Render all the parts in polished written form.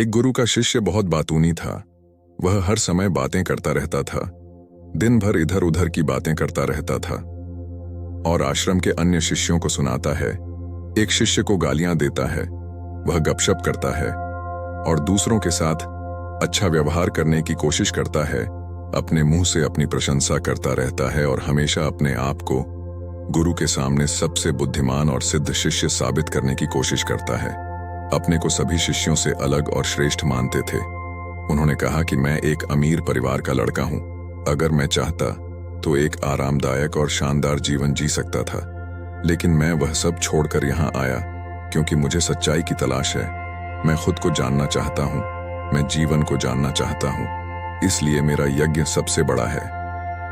एक गुरु का शिष्य बहुत बातूनी था। वह हर समय बातें करता रहता था, दिन भर इधर उधर की बातें करता रहता था और आश्रम के अन्य शिष्यों को सुनाता है। एक शिष्य को गालियां देता है, वह गपशप करता है और दूसरों के साथ अच्छा व्यवहार करने की कोशिश करता है। अपने मुंह से अपनी प्रशंसा करता रहता है और हमेशा अपने आप को गुरु के सामने सबसे बुद्धिमान और सिद्ध शिष्य साबित करने की कोशिश करता है। अपने को सभी शिष्यों से अलग और श्रेष्ठ मानते थे। उन्होंने कहा कि मैं एक अमीर परिवार का लड़का हूं। अगर मैं चाहता तो एक आरामदायक और शानदार जीवन जी सकता था, लेकिन मैं वह सब छोड़कर यहां आया क्योंकि मुझे सच्चाई की तलाश है। मैं खुद को जानना चाहता हूं, मैं जीवन को जानना चाहता हूं, इसलिए मेरा यज्ञ सबसे बड़ा है।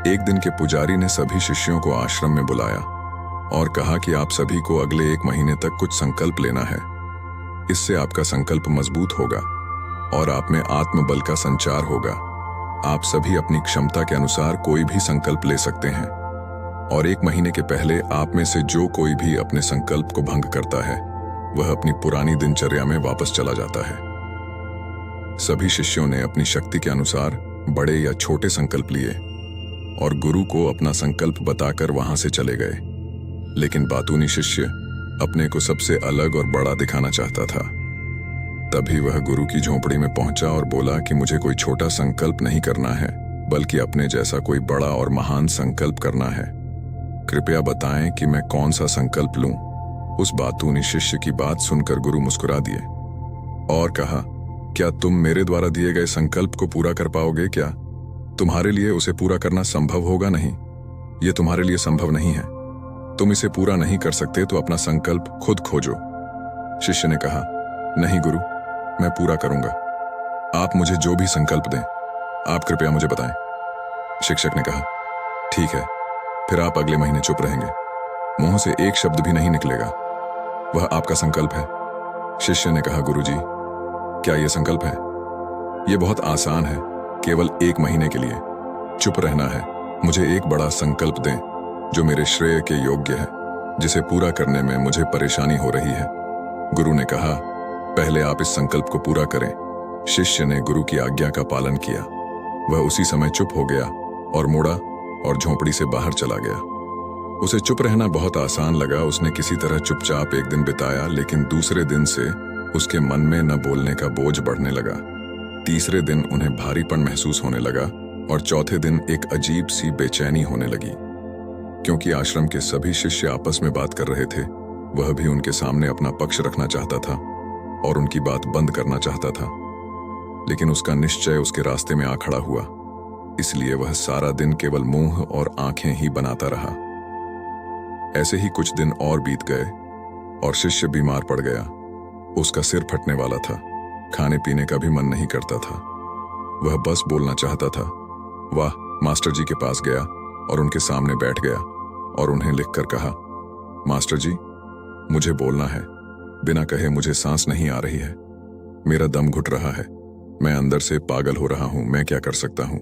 एक दिन के पुजारी ने सभी शिष्यों को आश्रम में बुलाया और कहा कि आप सभी को अगले 1 महीने तक कुछ संकल्प लेना है। इससे आपका संकल्प मजबूत होगा और आप में आत्मबल का संचार होगा। आप सभी अपनी क्षमता के अनुसार कोई भी संकल्प ले सकते हैं और 1 महीने के पहले आप में से जो कोई भी अपने संकल्प को भंग करता है वह अपनी पुरानी दिनचर्या में वापस चला जाता है। सभी शिष्यों ने अपनी शक्ति के अनुसार बड़े या छोटे संकल्प लिए और गुरु को अपना संकल्प बताकर वहां से चले गए। लेकिन बातूनी शिष्य अपने को सबसे अलग और बड़ा दिखाना चाहता था। तभी वह गुरु की झोंपड़ी में पहुंचा और बोला कि मुझे कोई छोटा संकल्प नहीं करना है, बल्कि अपने जैसा कोई बड़ा और महान संकल्प करना है। कृपया बताएं कि मैं कौन सा संकल्प लूं। उस बातूनी शिष्य की बात सुनकर गुरु मुस्कुरा दिए और कहा, क्या तुम मेरे द्वारा दिए गए संकल्प को पूरा कर पाओगे? क्या तुम्हारे लिए उसे पूरा करना संभव होगा? नहीं, यह तुम्हारे लिए संभव नहीं है। तुम इसे पूरा नहीं कर सकते तो अपना संकल्प खुद खोजो। शिष्य ने कहा, नहीं गुरु, मैं पूरा करूंगा। आप मुझे जो भी संकल्प दें, आप कृपया मुझे बताएं। शिक्षक ने कहा, ठीक है, फिर आप अगले महीने चुप रहेंगे। मुंह से एक शब्द भी नहीं निकलेगा। वह आपका संकल्प है। शिष्य ने कहा, गुरुजी, क्या यह संकल्प है? यह बहुत आसान है, केवल 1 महीने के लिए चुप रहना है। मुझे एक बड़ा संकल्प दें जो मेरे श्रेय के योग्य है, जिसे पूरा करने में मुझे परेशानी हो रही है। गुरु ने कहा, पहले आप इस संकल्प को पूरा करें। शिष्य ने गुरु की आज्ञा का पालन किया। वह उसी समय चुप हो गया और मुड़ा और झोंपड़ी से बाहर चला गया। उसे चुप रहना बहुत आसान लगा। उसने किसी तरह चुपचाप एक दिन बिताया, लेकिन दूसरे दिन से उसके मन में न बोलने का बोझ बढ़ने लगा। तीसरे दिन उन्हें भारीपन महसूस होने लगा और चौथे दिन एक अजीब सी बेचैनी होने लगी। क्योंकि आश्रम के सभी शिष्य आपस में बात कर रहे थे, वह भी उनके सामने अपना पक्ष रखना चाहता था और उनकी बात बंद करना चाहता था, लेकिन उसका निश्चय उसके रास्ते में आ खड़ा हुआ। इसलिए वह सारा दिन केवल मुंह और आंखें ही बनाता रहा। ऐसे ही कुछ दिन और बीत गए और शिष्य बीमार पड़ गया। उसका सिर फटने वाला था, खाने पीने का भी मन नहीं करता था। वह बस बोलना चाहता था। वह मास्टर जी के पास गया और उनके सामने बैठ गया और उन्हें लिखकर कहा, मास्टर जी, मुझे बोलना है। बिना कहे मुझे सांस नहीं आ रही है। मेरा दम घुट रहा है। मैं अंदर से पागल हो रहा हूं। मैं क्या कर सकता हूं?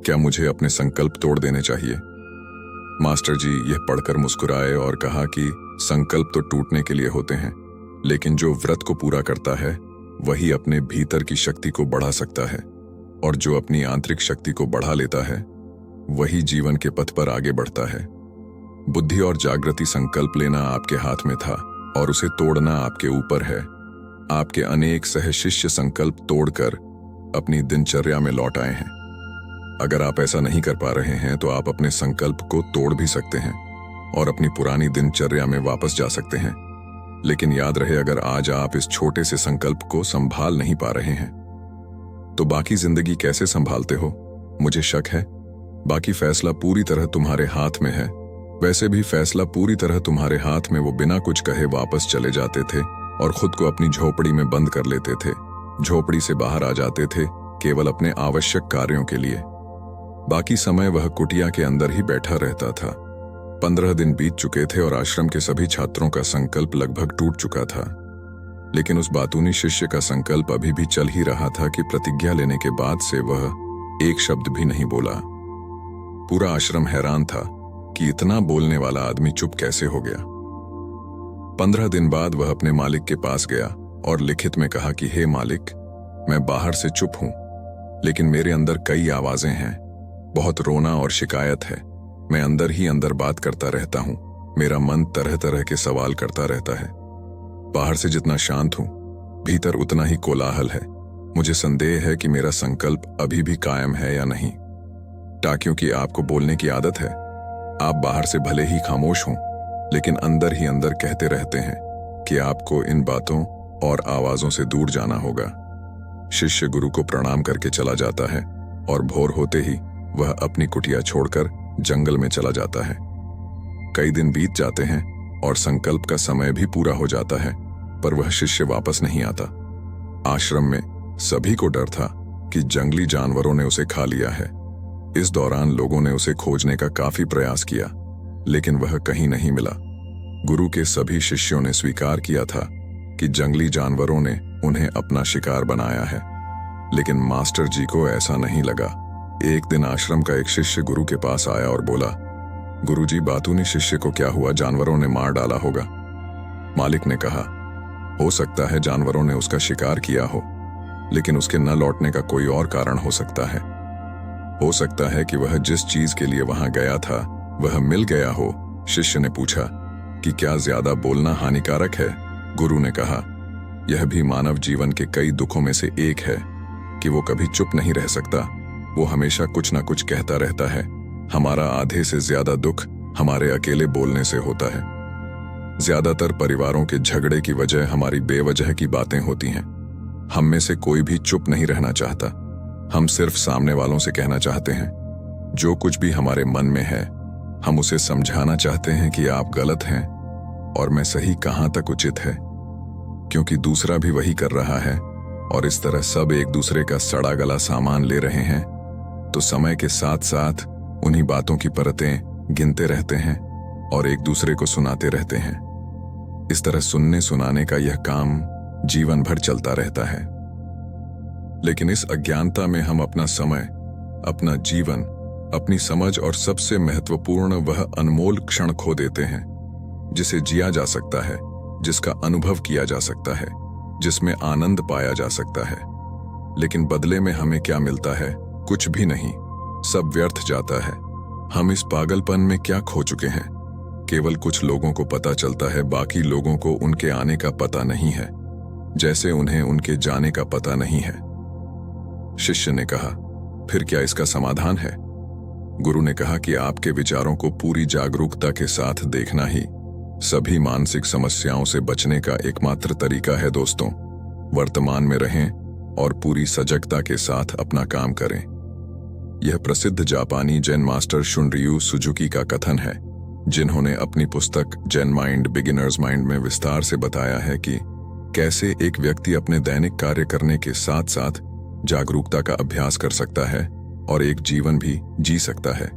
क्या मुझे अपने संकल्प तोड़ देने चाहिए? मास्टर जी यह पढ़कर मुस्कुराए और कहा कि संकल्प तो टूटने के लिए होते हैं, लेकिन जो व्रत को पूरा करता है वही अपने भीतर की शक्ति को बढ़ा सकता है, और जो अपनी आंतरिक शक्ति को बढ़ा लेता है वही जीवन के पथ पर आगे बढ़ता है। बुद्धि और जागृति संकल्प लेना आपके हाथ में था और उसे तोड़ना आपके ऊपर है। आपके अनेक सहशिष्य संकल्प तोड़कर अपनी दिनचर्या में लौट आए हैं। अगर आप ऐसा नहीं कर पा रहे हैं तो आप अपने संकल्प को तोड़ भी सकते हैं और अपनी पुरानी दिनचर्या में वापस जा सकते हैं। लेकिन याद रहे, अगर आज आप इस छोटे से संकल्प को संभाल नहीं पा रहे हैं तो बाकी जिंदगी कैसे संभालते हो? मुझे शक है बाकी फैसला पूरी तरह तुम्हारे हाथ में है। वैसे भी फैसला पूरी तरह तुम्हारे हाथ में वो बिना कुछ कहे वापस चले जाते थे और खुद को अपनी झोपड़ी में बंद कर लेते थे। झोपड़ी से बाहर आ जाते थे केवल अपने आवश्यक कार्यों के लिए। बाकी समय वह कुटिया के अंदर ही बैठा रहता था। 15 दिन बीत चुके थे और आश्रम के सभी छात्रों का संकल्प लगभग टूट चुका था, लेकिन उस बातूनी शिष्य का संकल्प अभी भी चल ही रहा था कि प्रतिज्ञा लेने के बाद से वह एक शब्द भी नहीं बोला। पूरा आश्रम हैरान था कि इतना बोलने वाला आदमी चुप कैसे हो गया। 15 दिन बाद वह अपने मालिक के पास गया और लिखित में कहा कि हे मालिक, मैं बाहर से चुप हूं, लेकिन मेरे अंदर कई आवाजें हैं। बहुत रोना और शिकायत है। मैं अंदर ही अंदर बात करता रहता हूं। मेरा मन तरह तरह के सवाल करता रहता है। बाहर से जितना शांत हूं, भीतर उतना ही कोलाहल है। मुझे संदेह है कि मेरा संकल्प अभी भी कायम है या नहीं। टाकियों की आपको बोलने की आदत है। आप बाहर से भले ही खामोश हों, लेकिन अंदर ही अंदर कहते रहते हैं कि आपको इन बातों और आवाजों से दूर जाना होगा। शिष्य गुरु को प्रणाम करके चला जाता है और भोर होते ही वह अपनी कुटिया छोड़कर जंगल में चला जाता है। कई दिन बीत जाते हैं और संकल्प का समय भी पूरा हो जाता है, पर वह शिष्य वापस नहीं आता। आश्रम में सभी को डर था कि जंगली जानवरों ने उसे खा लिया है। इस दौरान लोगों ने उसे खोजने का काफी प्रयास किया, लेकिन वह कहीं नहीं मिला। गुरु के सभी शिष्यों ने स्वीकार किया था कि जंगली जानवरों ने उन्हें अपना शिकार बनाया है, लेकिन मास्टर जी को ऐसा नहीं लगा। एक दिन आश्रम का एक शिष्य गुरु के पास आया और बोला, गुरुजी, बातूनी शिष्य को क्या हुआ? जानवरों ने मार डाला होगा। मालिक ने कहा, हो सकता है जानवरों ने उसका शिकार किया हो, लेकिन उसके न लौटने का कोई और कारण हो सकता है। हो सकता है कि वह जिस चीज के लिए वहां गया था वह मिल गया हो। शिष्य ने पूछा कि क्या ज्यादा बोलना हानिकारक है? गुरु ने कहा, यह भी मानव जीवन के कई दुखों में से एक है कि वो कभी चुप नहीं रह सकता। वो हमेशा कुछ ना कुछ कहता रहता है। हमारा आधे से ज्यादा दुख हमारे अकेले बोलने से होता है। ज्यादातर परिवारों के झगड़े की वजह हमारी बेवजह की बातें होती हैं। हम में से कोई भी चुप नहीं रहना चाहता। हम सिर्फ सामने वालों से कहना चाहते हैं जो कुछ भी हमारे मन में है। हम उसे समझाना चाहते हैं कि आप गलत हैं और मैं सही कहां तक उचित है, क्योंकि दूसरा भी वही कर रहा है और इस तरह सब एक दूसरे का सड़ा गला सामान ले रहे हैं। तो समय के साथ साथ उन्हीं बातों की परतें गिनते रहते हैं और एक दूसरे को सुनाते रहते हैं। इस तरह सुनने सुनाने का यह काम जीवन भर चलता रहता है। लेकिन इस अज्ञानता में हम अपना समय, अपना जीवन, अपनी समझ और सबसे महत्वपूर्ण वह अनमोल क्षण खो देते हैं जिसे जिया जा सकता है, जिसका अनुभव किया जा सकता है, जिसमें आनंद पाया जा सकता है। लेकिन बदले में हमें क्या मिलता है? कुछ भी नहीं। सब व्यर्थ जाता है। हम इस पागलपन में क्या खो चुके हैं? केवल कुछ लोगों को पता चलता है, बाकी लोगों को उनके आने का पता नहीं है, जैसे उन्हें उनके जाने का पता नहीं है। शिष्य ने कहा, फिर क्या इसका समाधान है? गुरु ने कहा कि आपके विचारों को पूरी जागरूकता के साथ देखना ही सभी मानसिक समस्याओं से बचने का एकमात्र तरीका है। दोस्तों, वर्तमान में रहें और पूरी सजगता के साथ अपना काम करें। यह प्रसिद्ध जापानी जैन मास्टर शुनरियू सुजुकी का कथन है, जिन्होंने अपनी पुस्तक जैन माइंड बिगिनर्स माइंड में विस्तार से बताया है कि कैसे एक व्यक्ति अपने दैनिक कार्य करने के साथ साथ जागरूकता का अभ्यास कर सकता है और एक जीवन भी जी सकता है,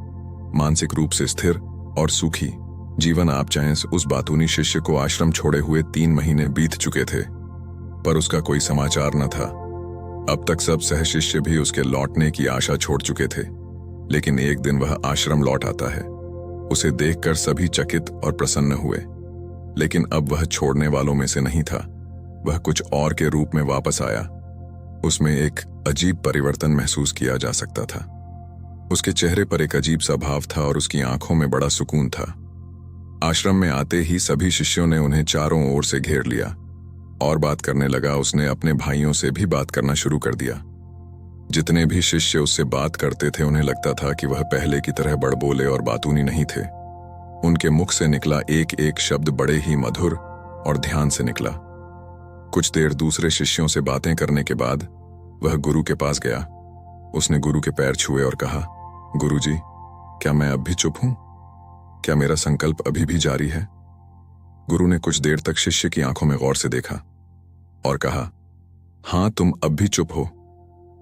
मानसिक रूप से स्थिर और सुखी जीवन। आप चाहें उस बातूनी शिष्य को आश्रम छोड़े हुए 3 महीने बीत चुके थे, पर उसका कोई समाचार न था। अब तक सब सह शिष्य भी उसके लौटने की आशा छोड़ चुके थे, लेकिन एक दिन वह आश्रम लौट आता है। उसे देखकर सभी चकित और प्रसन्न हुए, लेकिन अब वह छोड़ने वालों में से नहीं था। वह कुछ और के रूप में वापस आया। उसमें एक अजीब परिवर्तन महसूस किया जा सकता था। उसके चेहरे पर एक अजीब सा भाव था और उसकी आंखों में बड़ा सुकून था। आश्रम में आते ही सभी शिष्यों ने उन्हें चारों ओर से घेर लिया और बात करने लगा। उसने अपने भाइयों से भी बात करना शुरू कर दिया। जितने भी शिष्य उससे बात करते थे उन्हें लगता था कि वह पहले की तरह बड़बोले और बातूनी नहीं थे। उनके मुख से निकला एक एक शब्द बड़े ही मधुर और ध्यान से निकला। कुछ देर दूसरे शिष्यों से बातें करने के बाद वह गुरु के पास गया। उसने गुरु के पैर छुए और कहा, गुरुजी, क्या मैं अब भी चुप हूं? क्या मेरा संकल्प अभी भी जारी है? गुरु ने कुछ देर तक शिष्य की आंखों में गौर से देखा और कहा, हां, तुम अब भी चुप हो।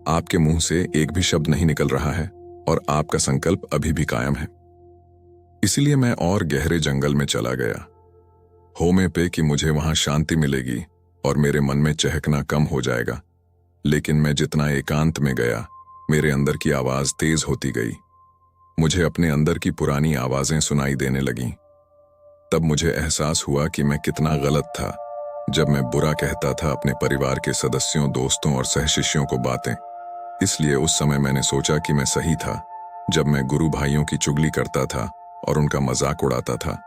आपके मुंह से एक भी शब्द नहीं निकल रहा है और आपका संकल्प अभी भी कायम है। इसलिए मैं और गहरे जंगल में चला गया, होमे पे कि मुझे वहां शांति मिलेगी और मेरे मन में चहकना कम हो जाएगा। लेकिन मैं जितना एकांत में गया, मेरे अंदर की आवाज तेज होती गई। मुझे अपने अंदर की पुरानी आवाजें सुनाई देने लगीं। तब मुझे एहसास हुआ कि मैं कितना गलत था। जब मैं बुरा कहता था अपने परिवार के सदस्यों, दोस्तों और सहशिष्यों को बातें। इसलिए उस समय मैंने सोचा कि मैं सही था। जब मैं गुरु भाइयों की चुगली करता था और उनका मजाक उड़ाता था,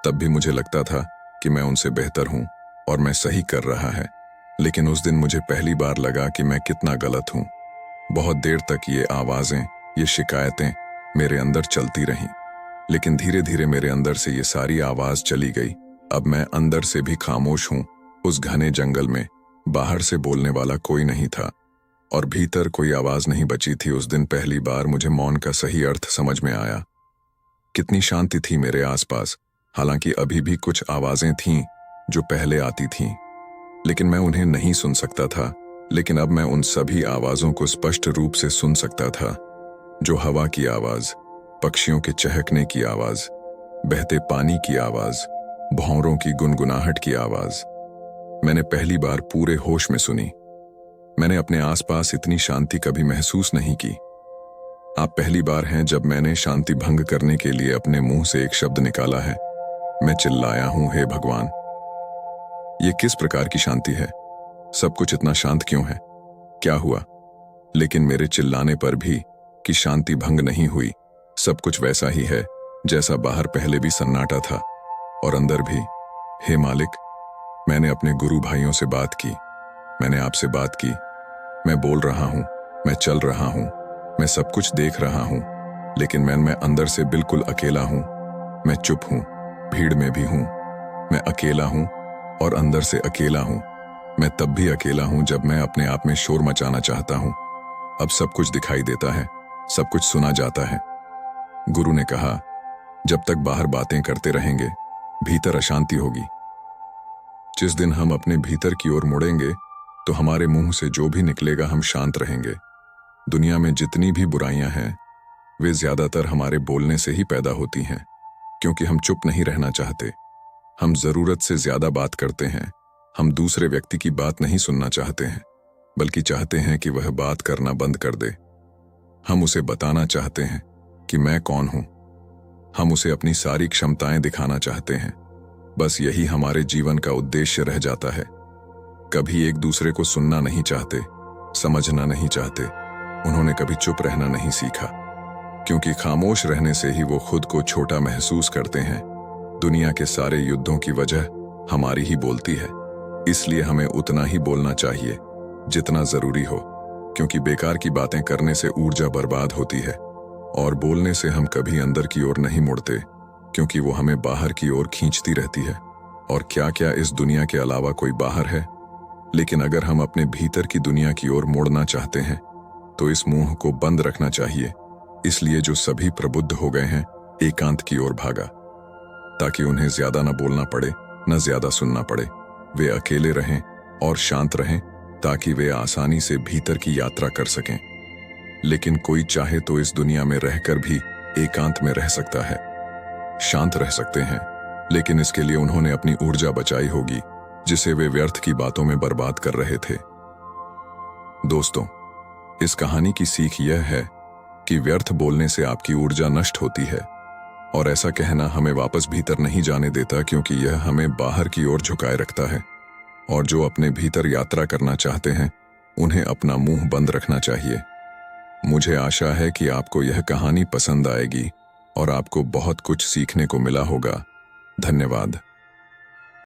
तब भी मुझे लगता था कि मैं उनसे बेहतर हूं और मैं सही कर रहा है। लेकिन उस दिन मुझे पहली बार लगा कि मैं कितना गलत हूं। बहुत देर तक ये आवाजें, ये शिकायतें मेरे अंदर चलती रहीं। लेकिन धीरे धीरे मेरे अंदर से ये सारी आवाज चली गई। अब मैं अंदर से भी खामोश हूं। उस घने जंगल में बाहर से बोलने वाला कोई नहीं था और भीतर कोई आवाज नहीं बची थी। उस दिन पहली बार मुझे मौन का सही अर्थ समझ में आया। कितनी शांति थी मेरे आसपास। हालांकि अभी भी कुछ आवाजें थीं जो पहले आती थीं, लेकिन मैं उन्हें नहीं सुन सकता था। लेकिन अब मैं उन सभी आवाजों को स्पष्ट रूप से सुन सकता था, जो हवा की आवाज, पक्षियों के चहकने की आवाज, बहते पानी की आवाज, भौरों की गुनगुनाहट की आवाज। मैंने पहली बार पूरे होश में सुनी। मैंने अपने आसपास इतनी शांति कभी महसूस नहीं की। आप पहली बार हैं जब मैंने शांति भंग करने के लिए अपने मुंह से एक शब्द निकाला है। मैं चिल्लाया हूं, हे भगवान, ये किस प्रकार की शांति है? सब कुछ इतना शांत क्यों है? क्या हुआ? लेकिन मेरे चिल्लाने पर भी कि शांति भंग नहीं हुई। सब कुछ वैसा ही है जैसा बाहर पहले भी सन्नाटा था और अंदर भी। हे मालिक, मैंने अपने गुरु भाइयों से बात की, मैंने आपसे बात की। मैं बोल रहा हूं, मैं चल रहा हूं, मैं सब कुछ देख रहा हूं, लेकिन मैं अंदर से बिल्कुल अकेला हूं। मैं चुप हूं, भीड़ में भी हूं। मैं अकेला हूं और अंदर से अकेला हूं। मैं तब भी अकेला हूं जब मैं अपने आप में शोर मचाना चाहता हूं। अब सब कुछ दिखाई देता है, सब कुछ सुना जाता है। गुरु ने कहा, जब तक बाहर बातें करते रहेंगे, भीतर अशांति होगी। जिस दिन हम अपने भीतर की ओर मुड़ेंगे, तो हमारे मुंह से जो भी निकलेगा हम शांत रहेंगे। दुनिया में जितनी भी बुराइयां हैं, वे ज्यादातर हमारे बोलने से ही पैदा होती हैं, क्योंकि हम चुप नहीं रहना चाहते। हम जरूरत से ज्यादा बात करते हैं। हम दूसरे व्यक्ति की बात नहीं सुनना चाहते हैं, बल्कि चाहते हैं कि वह बात करना बंद कर दे। हम उसे बताना चाहते हैं कि मैं कौन हूं। हम उसे अपनी सारी क्षमताएं दिखाना चाहते हैं। बस यही हमारे जीवन का उद्देश्य रह जाता है। कभी एक दूसरे को सुनना नहीं चाहते, समझना नहीं चाहते। उन्होंने कभी चुप रहना नहीं सीखा, क्योंकि खामोश रहने से ही वो खुद को छोटा महसूस करते हैं। दुनिया के सारे युद्धों की वजह हमारी ही बोलती है। इसलिए हमें उतना ही बोलना चाहिए जितना जरूरी हो, क्योंकि बेकार की बातें करने से ऊर्जा बर्बाद होती है और बोलने से हम कभी अंदर की ओर नहीं मुड़ते, क्योंकि वो हमें बाहर की ओर खींचती रहती है। और क्या क्या इस दुनिया के अलावा कोई बाहर है? लेकिन अगर हम अपने भीतर की दुनिया की ओर मुड़ना चाहते हैं, तो इस मुंह को बंद रखना चाहिए। इसलिए जो सभी प्रबुद्ध हो गए हैं, एकांत की ओर भागा, ताकि उन्हें ज्यादा न बोलना पड़े, न ज्यादा सुनना पड़े। वे अकेले रहें और शांत रहें, ताकि वे आसानी से भीतर की यात्रा कर सकें। लेकिन कोई चाहे तो इस दुनिया में रहकर भी एकांत में रह सकता है, शांत रह सकते हैं, लेकिन इसके लिए उन्होंने अपनी ऊर्जा बचाई होगी, जिसे वे व्यर्थ की बातों में बर्बाद कर रहे थे। दोस्तों, इस कहानी की सीख यह है कि व्यर्थ बोलने से आपकी ऊर्जा नष्ट होती है, और ऐसा कहना हमें वापस भीतर नहीं जाने देता, क्योंकि यह हमें बाहर की ओर झुकाए रखता है। और जो अपने भीतर यात्रा करना चाहते हैं, उन्हें अपना मुंह बंद रखना चाहिए। मुझे आशा है कि आपको यह कहानी पसंद आएगी और आपको बहुत कुछ सीखने को मिला होगा। धन्यवाद।